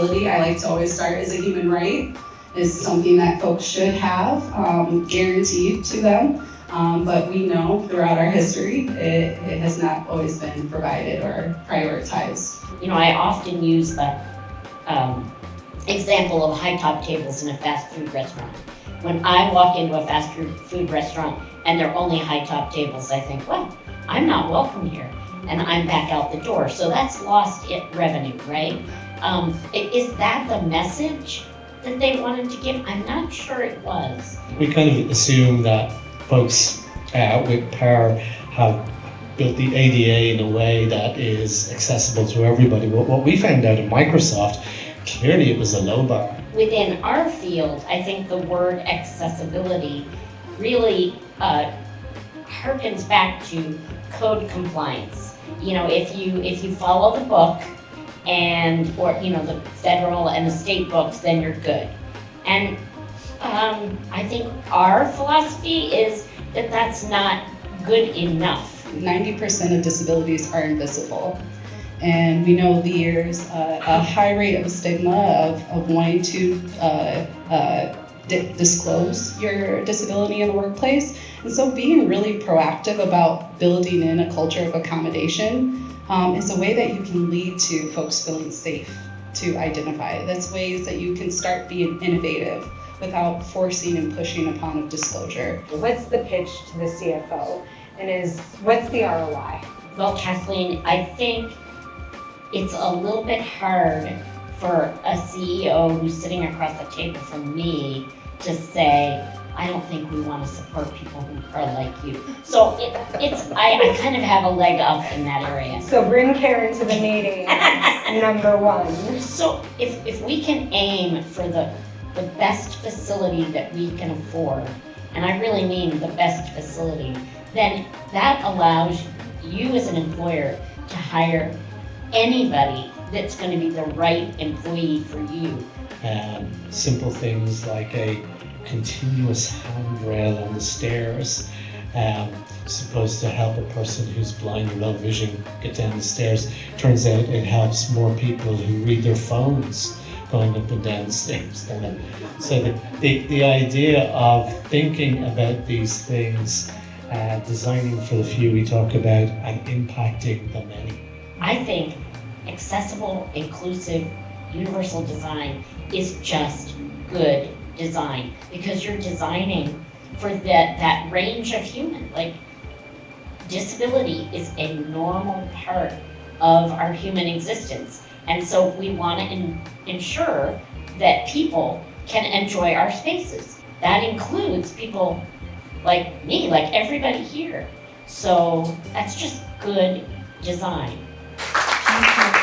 accessibility, I like to always start as a human right, is something that folks should have guaranteed to them. But we know throughout our history, it has not always been provided or prioritized. You know, I often use the example of high top tables in a fast food restaurant. When I walk into a fast food restaurant and there are only high top tables, I think, well, I'm not welcome here, and I'm back out the door. So that's lost revenue, right? Is that the message that they wanted to give? I'm not sure it was. We kind of assume that folks with power have built the ADA in a way that is accessible to everybody. What we found out in Microsoft, clearly it was a low bar. Within our field, I think the word accessibility really harkens back to code compliance. You know, if you follow the book or the federal and the state books, then you're good. And I think our philosophy is that that's not good enough. 90% of disabilities are invisible. And we know there's a high rate of stigma of wanting to disclose your disability in the workplace. And so being really proactive about building in a culture of accommodation is a way that you can lead to folks feeling safe to identify. That's ways that you can start being innovative without forcing and pushing upon a disclosure. What's the pitch to the CFO, and what's the ROI? Well, Kathleen, I think it's a little bit hard for a CEO who's sitting across the table from me to say, I don't think we want to support people who are like you. So I kind of have a leg up in that area. So bring Karen to the meeting, number one. So if we can aim for the best facility that we can afford, and I really mean the best facility, then that allows you as an employer to hire anybody that's going to be the right employee for you. Simple things like a continuous handrail on the stairs, supposed to help a person who's blind or low vision get down the stairs. Turns out it helps more people who read their phones going up and down the stairs than it. So the idea of thinking about these things, designing for the few we talk about, and impacting the many. I think accessible, inclusive, universal design is just good design, because you're designing for that range of human. Like, disability is a normal part of our human existence, and so we want to ensure that people can enjoy our spaces. That includes people like me, like everybody here. So that's just good design. Thank you.